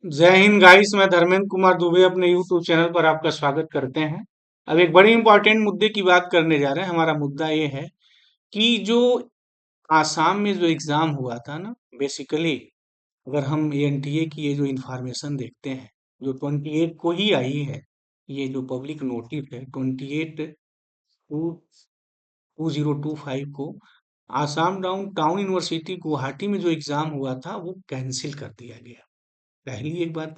जय हिंद गाइस। मैं धर्मेंद्र कुमार दुबे अपने यूट्यूब चैनल पर आपका स्वागत करते हैं। अब एक बड़ी इंपॉर्टेंट मुद्दे की बात करने जा रहे हैं। हमारा मुद्दा ये है कि जो आसाम में जो एग्जाम हुआ था ना, बेसिकली अगर हम एनटीए की ये जो इंफॉर्मेशन देखते हैं, जो 28 को ही आई है, ये जो पब्लिक नोटिस है 28/2/2025 को Assam down town university Guwahati में जो एग्जाम हुआ था वो कैंसिल कर दिया गया। पहली एक बात।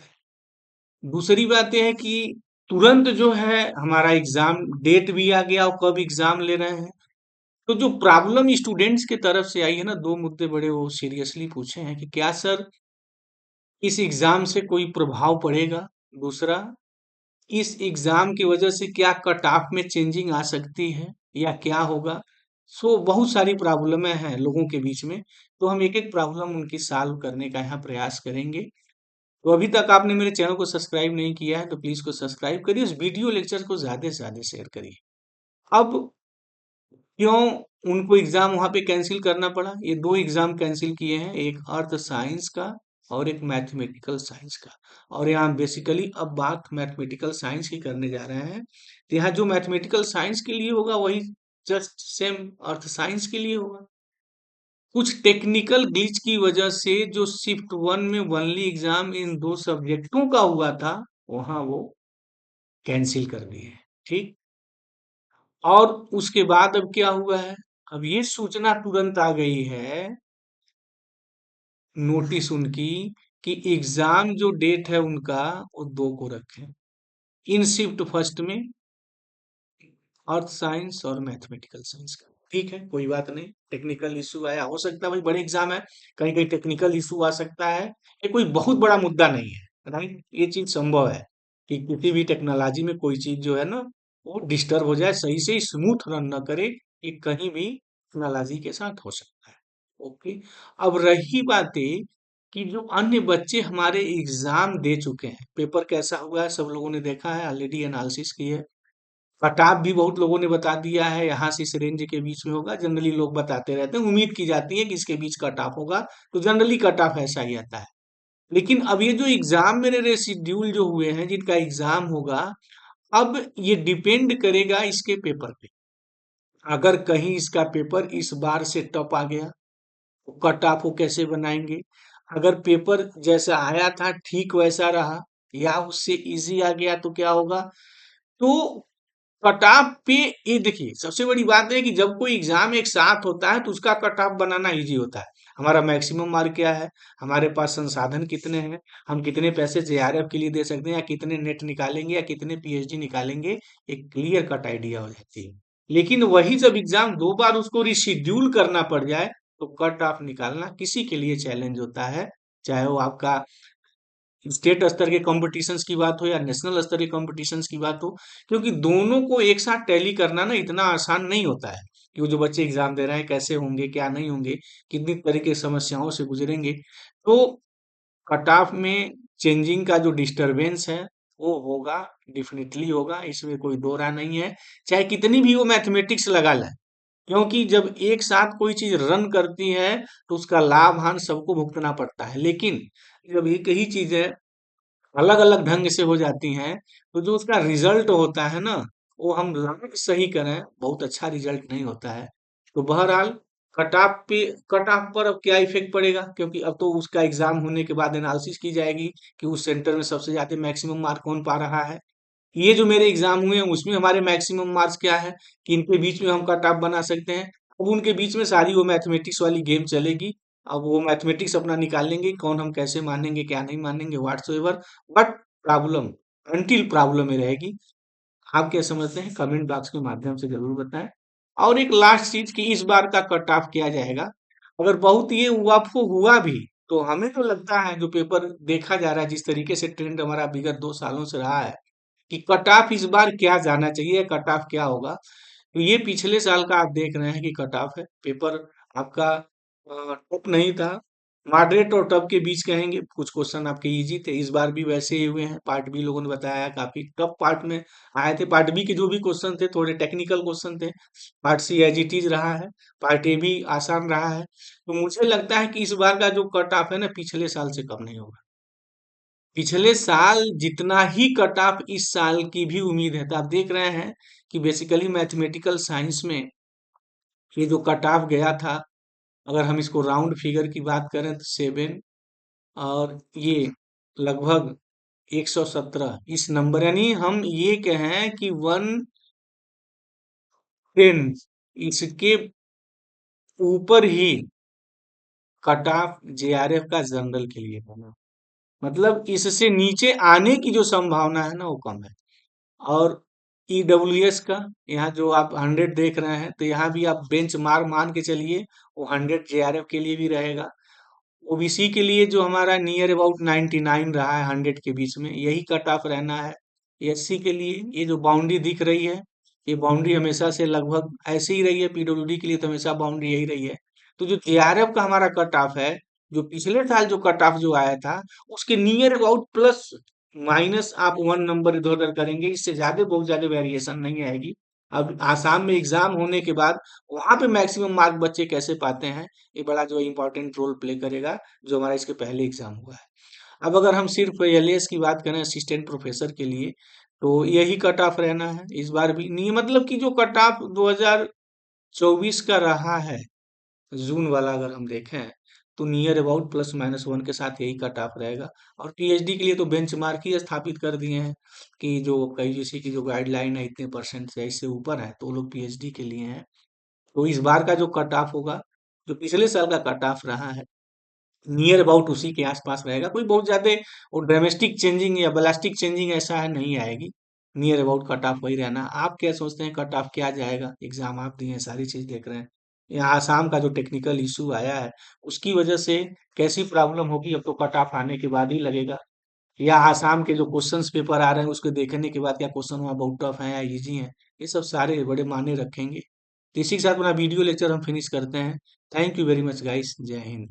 दूसरी बात यह है कि तुरंत जो है हमारा एग्जाम डेट भी आ गया और कब एग्जाम ले रहे हैं। तो जो प्रॉब्लम स्टूडेंट्स के तरफ से आई है ना, दो मुद्दे बड़े वो सीरियसली पूछे हैं कि क्या सर इस एग्जाम से कोई प्रभाव पड़ेगा। दूसरा, इस एग्जाम की वजह से क्या कट ऑफ में चेंजिंग आ सकती है या क्या होगा। सो बहुत सारी प्रॉब्लमें हैं लोगों के बीच में। तो हम एक एक प्रॉब्लम उनकी सॉल्व करने का यहाँ प्रयास करेंगे। तो अभी तक आपने मेरे चैनल को सब्सक्राइब नहीं किया है तो प्लीज को सब्सक्राइब करिए, उस वीडियो लेक्चर को ज्यादा से ज्यादा शेयर करिए। अब क्यों उनको एग्जाम वहां पे कैंसिल करना पड़ा? ये दो एग्जाम कैंसिल किए हैं, एक अर्थ साइंस का और एक मैथमेटिकल साइंस का। और यहाँ बेसिकली अब बात मैथमेटिकल साइंस की करने जा रहे हैं। तो यहाँ जो मैथमेटिकल साइंस के लिए होगा वही जस्ट सेम अर्थ साइंस के लिए होगा। कुछ टेक्निकल ग्लिच की वजह से जो शिफ्ट वन में ओनली एग्जाम इन दो सब्जेक्टों का हुआ था, वहां वो कैंसिल कर दिए। ठीक। और उसके बाद अब क्या हुआ है? अब ये सूचना तुरंत आ गई है, नोटिस उनकी, कि एग्जाम जो डेट है उनका वो 2 को रखें इन शिफ्ट फर्स्ट में, अर्थ साइंस और मैथमेटिकल साइंस का। ठीक है, कोई बात नहीं। टेक्निकल इशू आया हो सकता है, भाई बड़े एग्जाम है, कहीं कहीं टेक्निकल इशू आ सकता है। ये कोई बहुत बड़ा मुद्दा नहीं है, राइट। ये चीज संभव है कि किसी भी टेक्नोलॉजी में कोई चीज जो है ना वो डिस्टर्ब हो जाए, सही से स्मूथ रन न करे। ये कहीं भी टेक्नोलॉजी के साथ हो सकता है। ओके। अब रही बातें कि जो अन्य बच्चे हमारे एग्जाम दे चुके हैं, पेपर कैसा हुआ है सब लोगों ने देखा है, ऑलरेडी एनालिसिस की है। कटाव भी बहुत लोगों ने बता दिया है, यहाँ से इस रेंज के बीच में होगा। जनरली लोग बताते रहते हैं, उम्मीद की जाती है कि इसके बीच कट ऑफ होगा, तो जनरली कट ऑफ ऐसा ही आता है। लेकिन अब ये जो एग्जाम मेरे रेसिड्यूल जो हुए हैं जिनका एग्जाम होगा, अब ये डिपेंड करेगा इसके पेपर पे। अगर कहीं इसका पेपर इस बार से टफ आ गया तो कट ऑफ को कैसे बनाएंगे। अगर पेपर जैसा आया था ठीक वैसा रहा या उससे इजी आ गया तो क्या होगा। तो कट ऑफ पे, ये देखिए सबसे बड़ी बात है कि जब कोई एग्जाम एक साथ होता है तो उसका कट ऑफ बनाना इजी होता है। हमारा मैक्सिमम मार्क क्या है, हमारे पास संसाधन कितने हैं, हम कितने पैसे जेआरएफ के लिए दे सकते हैं, या कितने नेट निकालेंगे या कितने पीएचडी निकालेंगे, एक क्लियर कट आइडिया हो जाती है। लेकिन वही जब एग्जाम दो बार उसको रिशेड्यूल करना पड़ जाए तो कट ऑफ निकालना किसी के लिए चैलेंज होता है। चाहे वो आपका स्टेट स्तर के कॉम्पिटिशन्स की बात हो या नेशनल स्तर के कॉम्पिटिशन्स की बात हो। क्योंकि दोनों को एक साथ टैली करना ना इतना आसान नहीं होता है कि वो जो बच्चे एग्जाम दे रहे हैं कैसे होंगे क्या नहीं होंगे, कितनी तरह की समस्याओं से गुजरेंगे। तो कट ऑफ में चेंजिंग का जो डिस्टरबेंस है वो होगा, डिफिनेटली होगा, इसमें कोई दो राय नहीं है। चाहे कितनी भी वो मैथमेटिक्स लगा लें, क्योंकि जब एक साथ कोई चीज रन करती है तो उसका लाभ हानि सबको भुगतना पड़ता है। लेकिन जब एक ही चीज है अलग अलग ढंग से हो जाती हैं तो जो उसका रिजल्ट होता है ना, वो हम लाभ सही करें बहुत अच्छा रिजल्ट नहीं होता है। तो बहरहाल कट ऑफ पे, कट ऑफ पर अब क्या इफेक्ट पड़ेगा, क्योंकि अब तो उसका एग्जाम होने के बाद एनालिसिस की जाएगी कि उस सेंटर में सबसे ज्यादा मैक्सिमम मार्क कौन पा रहा है। ये जो मेरे एग्जाम हुए हैं उसमें हमारे मैक्सिमम मार्क्स क्या है कि इनके बीच में हम कट ऑफ बना सकते हैं। अब उनके बीच में सारी वो मैथमेटिक्स वाली गेम चलेगी। अब वो मैथमेटिक्स अपना निकालेंगे कौन हम कैसे मानेंगे क्या नहीं मानेंगे what's ever. But problem until problem में रहेगी। आप क्या समझते हैं कमेंट बॉक्स के माध्यम से जरूर बताएं। और एक लास्ट चीज कि इस बार का कट ऑफ किया जाएगा, अगर बहुत ये आपको हुआ भी तो हमें तो लगता है जो पेपर देखा जा रहा है, जिस तरीके से ट्रेंड हमारा विगत 2 सालों से रहा है कि कट ऑफ इस बार क्या जाना चाहिए, कट ऑफ क्या होगा। तो ये पिछले साल का आप देख रहे हैं कि कट ऑफ है। पेपर आपका टफ नहीं था, मॉडरेट और टफ के बीच कहेंगे। कुछ क्वेश्चन आपके इजी थे, इस बार भी वैसे ही हुए हैं। पार्ट बी लोगों ने बताया काफी टफ पार्ट में आए थे। पार्ट बी के जो भी क्वेश्चन थे थोड़े टेक्निकल क्वेश्चन थे। Part C as it is रहा है, पार्ट ए भी आसान रहा है। तो मुझे लगता है कि इस बार का जो कट ऑफ है ना पिछले साल से कम नहीं होगा। पिछले साल जितना ही कट ऑफ इस साल की भी उम्मीद है, तो आप देख रहे हैं कि बेसिकली मैथमेटिकल साइंस में ये जो कट ऑफ गया था, अगर हम इसको राउंड फिगर की बात करें तो 7, और ये लगभग 117 इस नंबर, यानी हम ये कहें कि 110 इसके ऊपर ही कट ऑफ जेआरएफ का जनरल के लिए बना। मतलब इससे नीचे आने की जो संभावना है ना वो कम है। और ईडब्ल्यूएस का, यहाँ जो आप 100 देख रहे हैं, तो यहाँ भी आप बेंच मार्क मान के चलिए, वो 100 जेआरएफ के लिए भी रहेगा। ओबीसी के लिए जो हमारा नियर अबाउट 99 रहा है 100 के बीच में, यही कट ऑफ रहना है। एससी के लिए ये जो बाउंड्री दिख रही है, ये बाउंड्री हमेशा से लगभग ऐसे ही रही है। पीडब्ल्यूडी के लिए तो हमेशा बाउंड्री यही रही है। तो जो जेआरएफ का हमारा कट ऑफ है, जो पिछले साल जो कट ऑफ जो आया था, उसके नियर अबाउट प्लस माइनस आप 1 नंबर इधर उधर करेंगे, इससे ज्यादा बहुत ज्यादा वेरिएशन नहीं आएगी। अब आसाम में एग्जाम होने के बाद वहां पे मैक्सिमम मार्क बच्चे कैसे पाते हैं, ये बड़ा जो इम्पोर्टेंट रोल प्ले करेगा, जो हमारा इसके पहले एग्जाम हुआ है। अब अगर हम सिर्फ एलएएस की बात करें असिस्टेंट प्रोफेसर के लिए, तो यही कट ऑफ रहना है इस बार भी। नहीं मतलब कि जो कट ऑफ 2024 का रहा है जून वाला, अगर हम देखें तो नियर अबाउट प्लस माइनस 1 के साथ यही कट ऑफ रहेगा। और पीएचडी के लिए तो बेंचमार्क ही स्थापित कर दिए हैं कि जो कई जैसे की जो गाइडलाइन है इतने परसेंट से इससे ऊपर है तो वो लोग पीएचडी के लिए हैं। तो इस बार का जो कट ऑफ होगा, जो पिछले साल का कट ऑफ रहा है, नियर अबाउट उसी के आसपास रहेगा। कोई बहुत ज्यादा वो ड्रामेस्टिक चेंजिंग या ब्लास्टिक चेंजिंग ऐसा है नहीं आएगी। नियर अबाउट कट ऑफ वही रहना। आप क्या सोचते हैं, कट ऑफ क्या जाएगा? एग्जाम आप दिए हैं, सारी चीज देख रहे हैं। यहाँ आसाम का जो टेक्निकल इशू आया है, उसकी वजह से कैसी प्रॉब्लम होगी, अब तो कट ऑफ आने के बाद ही लगेगा। या आसाम के जो क्वेश्चंस पेपर आ रहे हैं उसको देखने के बाद क्या क्वेश्चन वहाँ बहुत टफ है या इजी है, ये सब सारे बड़े मायने रखेंगे। तो इसी के साथ अपना वीडियो लेक्चर हम फिनिश करते हैं। Thank you very much guys, जय हिंद।